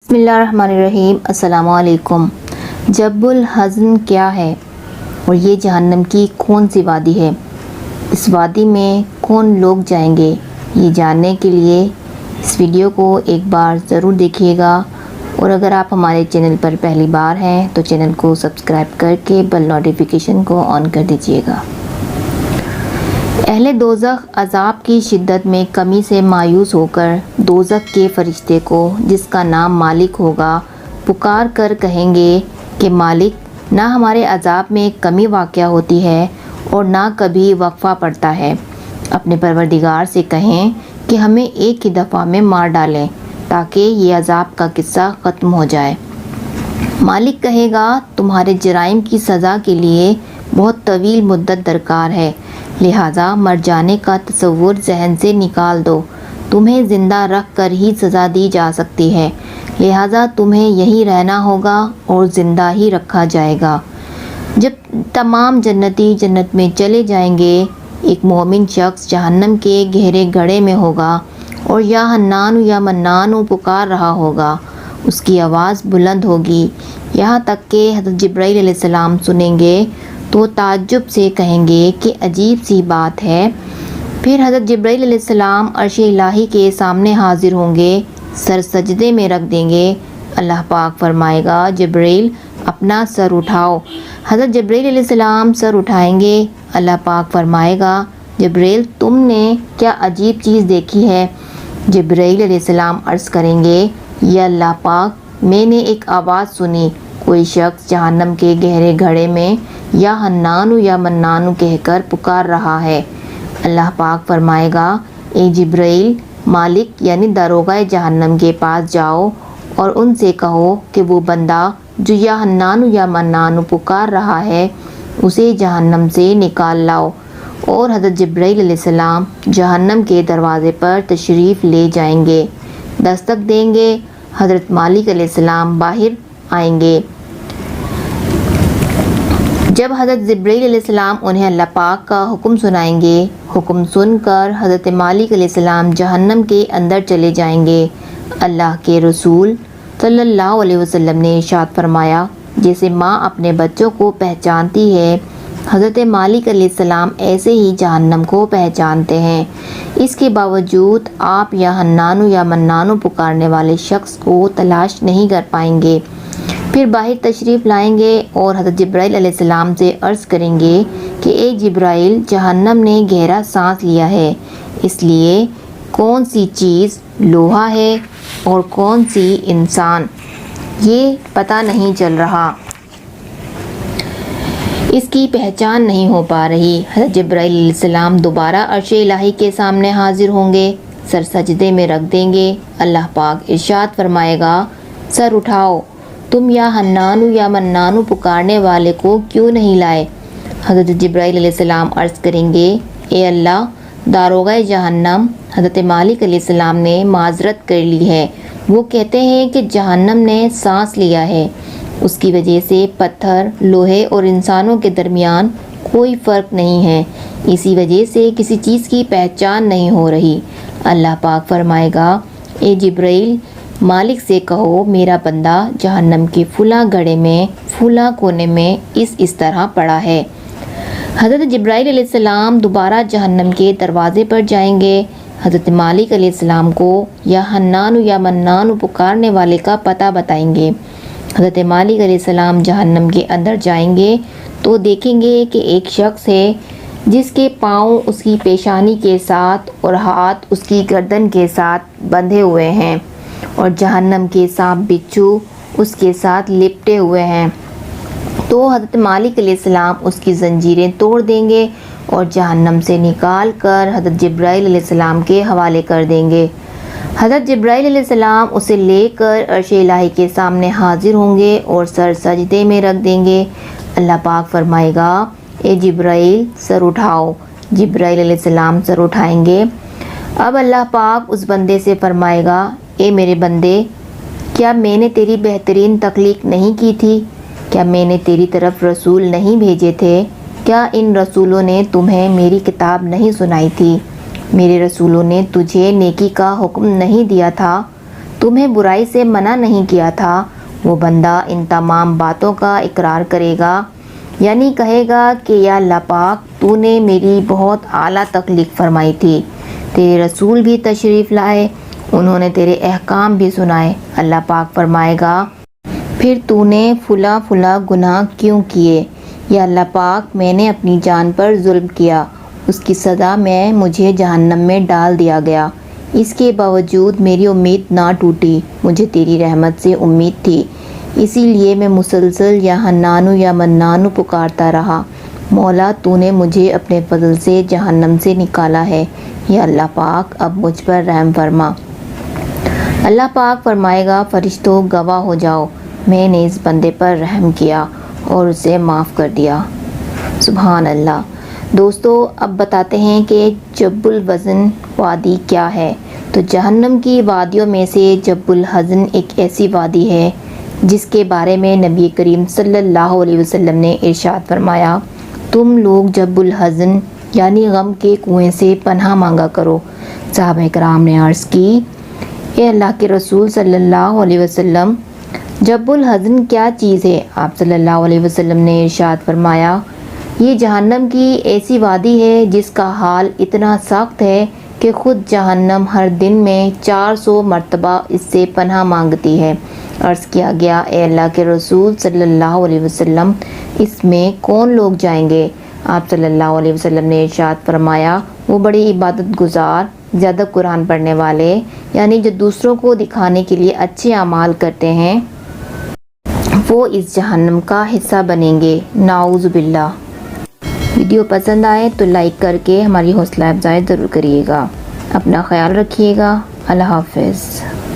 بسم اللہ الرحمن الرحیم۔ السلام علیکم۔ جب الحزن کیا ہے اور یہ جہنم کی کون سی وادی ہے، اس وادی میں کون لوگ جائیں گے، یہ جاننے کے لیے اس ویڈیو کو ایک بار ضرور دیکھیے گا، اور اگر آپ ہمارے چینل پر پہلی بار ہیں تو چینل کو سبسکرائب کر کے بیل نوٹیفیکیشن کو آن کر دیجیے گا۔ اہل دوزخ عذاب کی شدت میں کمی سے مایوس ہو کر دوزخ کے فرشتے کو، جس کا نام مالک ہوگا، پکار کر کہیں گے کہ مالک، نہ ہمارے عذاب میں کمی واقع ہوتی ہے اور نہ کبھی وقفہ پڑتا ہے۔ اپنے پروردگار سے کہیں کہ ہمیں ایک ہی دفعہ میں مار ڈالیں تاکہ یہ عذاب کا قصہ ختم ہو جائے۔ مالک کہے گا، تمہارے جرائم کی سزا کے لیے بہت طویل مدت درکار ہے، لہٰذا مر جانے کا تصور ذہن سے نکال دو۔ تمہیں زندہ رکھ کر ہی سزا دی جا سکتی ہے، لہٰذا تمہیں یہی رہنا ہوگا اور زندہ ہی رکھا جائے گا۔ جب تمام جنتی جنت میں چلے جائیں گے، ایک مومن شخص جہنم کے گہرے گڑھے میں ہوگا اور یا حنان یا منان پکار رہا ہوگا۔ اس کی آواز بلند ہوگی، یہاں تک کہ حضرت جبرائیل علیہ السلام سنیں گے تو تعجب سے کہیں گے کہ عجیب سی بات ہے۔ پھر حضرت جبرائیل علیہ السلام عرش الہی کے سامنے حاضر ہوں گے، سر سجدے میں رکھ دیں گے۔ اللہ پاک فرمائے گا، جبرائیل اپنا سر اٹھاؤ۔ حضرت جبرائیل علیہ السلام سر اٹھائیں گے۔ اللہ پاک فرمائے گا، جبرائیل تم نے کیا عجیب چیز دیکھی ہے؟ جبرائیل علیہ السلام عرض کریں گے، یا اللہ پاک، میں نے ایک آواز سنی، کوئی شخص جہنم کے گہرے گڑھے میں یا حنان یا منان کہہ کر پکار رہا ہے۔ اللہ پاک فرمائے گا، اے جبرائیل، مالک یعنی داروغہ جہنم کے پاس جاؤ اور ان سے کہو کہ وہ بندہ جو یا حنان یا منان پکار رہا ہے، اسے جہنم سے نکال لاؤ۔ اور حضرت جبرائیل علیہ السلام جہنم کے دروازے پر تشریف لے جائیں گے، دستک دیں گے۔ حضرت مالک علیہ السلام باہر آئیں گے۔ جب حضرت جبرائیل علیہ السلام انہیں اللہ پاک کا حکم سنائیں گے، حکم سن کر حضرت مالک علیہ السلام جہنم کے اندر چلے جائیں گے۔ اللہ کے رسول صلی اللہ علیہ وسلم نے ارشاد فرمایا، جیسے ماں اپنے بچوں کو پہچانتی ہے، حضرت مالک علیہ السلام ایسے ہی جہنم کو پہچانتے ہیں۔ اس کے باوجود آپ یا حنان یا منان پکارنے والے شخص کو تلاش نہیں کر پائیں گے۔ پھر باہر تشریف لائیں گے اور حضرت جبرائیل علیہ السلام سے عرض کریں گے کہ اے جبرائیل، جہنم نے گہرا سانس لیا ہے، اس لیے کون سی چیز لوہا ہے اور کون سی انسان، یہ پتہ نہیں چل رہا، اس کی پہچان نہیں ہو پا رہی۔ حضرت جبرائیل علیہ السلام دوبارہ عرش الہی کے سامنے حاضر ہوں گے، سر سجدے میں رکھ دیں گے۔ اللہ پاک ارشاد فرمائے گا، سر اٹھاؤ، تم یا حنان یا منان پکارنے والے کو کیوں نہیں لائے؟ حضرت جبرائیل علیہ السلام عرض کریں گے، اے اللہ، داروغہ جہنم حضرت مالک علیہ السلام نے معذرت کر لی ہے۔ وہ کہتے ہیں کہ جہنم نے سانس لیا ہے، اس کی وجہ سے پتھر، لوہے اور انسانوں کے درمیان کوئی فرق نہیں ہے، اسی وجہ سے کسی چیز کی پہچان نہیں ہو رہی۔ اللہ پاک فرمائے گا، اے جبرائیل، مالک سے کہو میرا بندہ جہنم کے فلاں گڑھے میں فلاں کونے میں اس طرح پڑا ہے۔ حضرت جبرائیل علیہ السلام دوبارہ جہنم کے دروازے پر جائیں گے، حضرت مالک علیہ السلام کو یا حنان یا منان پکارنے والے کا پتہ بتائیں گے۔ حضرت مالک علیہ السلام جہنم کے اندر جائیں گے تو دیکھیں گے کہ ایک شخص ہے جس کے پاؤں اس کی پیشانی کے ساتھ اور ہاتھ اس کی گردن کے ساتھ بندھے ہوئے ہیں، اور جہنم کے سانپ بچھو اس کے ساتھ لپٹے ہوئے ہیں۔ تو حضرت مالک علیہ السلام اس کی زنجیریں توڑ دیں گے اور جہنم سے نکال کر حضرت جبرائیل علیہ السلام کے حوالے کر دیں گے۔ حضرت جبرائیل علیہ السلام اسے لے کر عرش الہی کے سامنے حاضر ہوں گے اور سر سجدے میں رکھ دیں گے۔ اللہ پاک فرمائے گا، اے جبرائیل، سر اٹھاؤ۔ جبرائیل علیہ السلام سر اٹھائیں گے۔ اب اللہ پاک اس بندے سے فرمائے گا، اے میرے بندے، کیا میں نے تیری بہترین تخلیق نہیں کی تھی؟ کیا میں نے تیری طرف رسول نہیں بھیجے تھے؟ کیا ان رسولوں نے تمہیں میری کتاب نہیں سنائی تھی؟ میرے رسولوں نے تجھے نیکی کا حکم نہیں دیا تھا؟ تمہیں برائی سے منع نہیں کیا تھا، وہ بندہ ان تمام باتوں کا اقرار کرے گا، یعنی کہے گا کہ یا اللہ پاک، تو نے میری بہت اعلیٰ تخلیق فرمائی تھی، تیرے رسول بھی تشریف لائے، انہوں نے تیرے احکام بھی سنائے۔ اللہ پاک فرمائے گا پھر تو نے فلاں فلاں گناہ کیوں کیے؟ یا اللہ پاک، میں نے اپنی جان پر ظلم کیا، اس کی سزا میں مجھے جہنم میں ڈال دیا گیا، اس کے باوجود میری امید نہ ٹوٹی، مجھے تیری رحمت سے امید تھی، اسی لیے میں مسلسل یا حنانو یا منانو پکارتا رہا۔ مولا، تو نے مجھے اپنے فضل سے جہنم سے نکالا ہے، یا اللہ پاک اب مجھ پر رحم فرما۔ اللہ پاک فرمائے گا فرشتوں گواہ ہو جاؤ، میں نے اس بندے پر رحم کیا اور اسے معاف کر دیا۔ سبحان اللہ۔ دوستو، اب بتاتے ہیں کہ جب الحزن وادی کیا ہے۔ تو جہنم کی وادیوں میں سے جب الحزن ایک ایسی وادی ہے جس کے بارے میں نبی کریم صلی اللہ علیہ وسلم نے ارشاد فرمایا، تم لوگ جب الحزن یعنی غم کے کنویں سے پناہ مانگا کرو۔ صحابہ کرام نے عرض کی، اے اللہ کے رسول صلی اللہ علیہ وسلم، جب الحزن کیا چیز ہے؟ آپ صلی اللہ علیہ وسلم نے ارشاد فرمایا، یہ جہنم کی ایسی وادی ہے جس کا حال اتنا سخت ہے کہ خود جہنم ہر دن میں 400 مرتبہ اس سے پناہ مانگتی ہے۔ عرض کیا گیا، اے اللہ کے رسول صلی اللہ علیہ وسلم، اس میں کون لوگ جائیں گے؟ آپ صلی اللہ علیہ وسلم نے ارشاد فرمایا، وہ بڑی عبادت گزار، زیادہ قرآن پڑھنے والے، یعنی جو دوسروں کو دکھانے کے لیے اچھے اعمال کرتے ہیں، وہ اس جہنم کا حصہ بنیں گے۔ نعوذ باللہ۔ ویڈیو پسند آئے تو لائک کر کے ہماری حوصلہ افزائی ضرور کریے گا۔ اپنا خیال رکھیے گا۔ اللہ حافظ۔